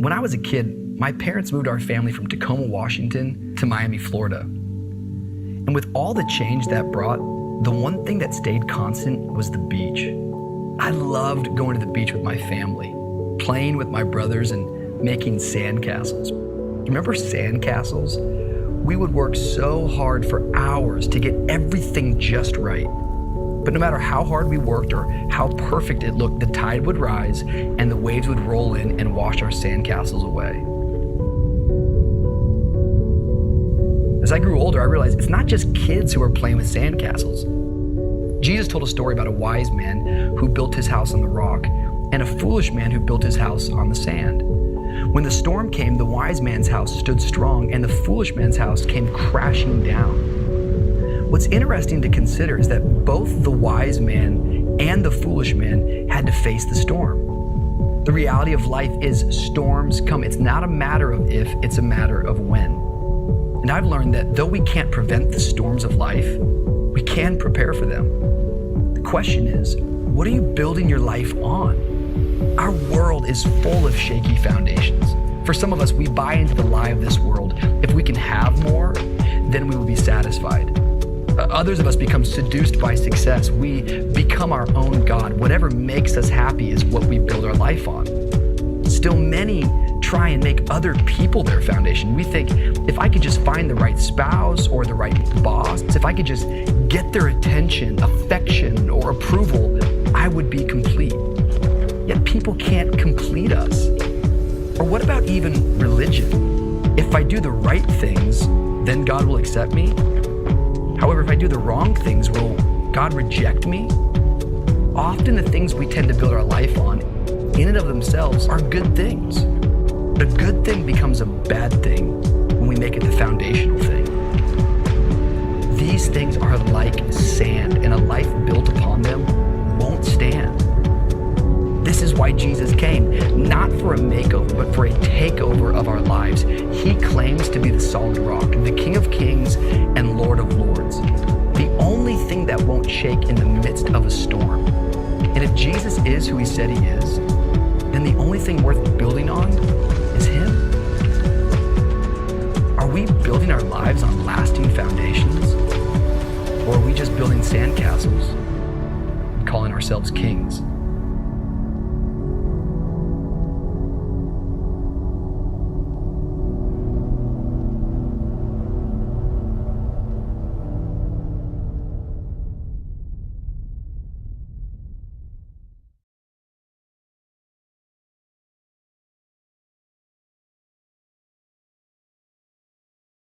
When I was a kid, my parents moved our family from Tacoma, Washington to Miami, Florida. And with all the change that brought, the one thing that stayed constant was the beach. I loved going to the beach with my family, playing with my brothers and making sandcastles. Remember sandcastles? We would work so hard for hours to get everything just right. But no matter how hard we worked or how perfect it looked, the tide would rise and the waves would roll in and wash our sandcastles away. As I grew older, I realized it's not just kids who are playing with sandcastles. Jesus told a story about a wise man who built his house on the rock and a foolish man who built his house on the sand. When the storm came, the wise man's house stood strong and the foolish man's house came crashing down. What's interesting to consider is that both the wise man and the foolish man had to face the storm. The reality of life is storms come. It's not a matter of if, it's a matter of when. And I've learned that though we can't prevent the storms of life, we can prepare for them. The question is, what are you building your life on? Our world is full of shaky foundations. For some of us, we buy into the lie of this world. If we can have more, then we will be satisfied. Others of us become seduced by success. We become our own God. Whatever makes us happy is what we build our life on. Still, many try and make other people their foundation. We think, if I could just find the right spouse or the right boss, if I could just get their attention, affection, or approval, I would be complete. Yet people can't complete us. Or what about even religion? If I do the right things, then God will accept me. However, if I do the wrong things, will God reject me? Often the things we tend to build our life on, in and of themselves, are good things. But a good thing becomes a bad thing when we make it the foundational thing. These things are like sand, and a life built upon them won't stand. This is why Jesus came, not for a makeover, but for a takeover of our lives. He claims to be the solid rock, the King of Kings and Lord of Lords, the only thing that won't shake in the midst of a storm. And if Jesus is who he said he is, then the only thing worth building on is him. Are we building our lives on lasting foundations? Or are we just building sandcastles, calling ourselves kings?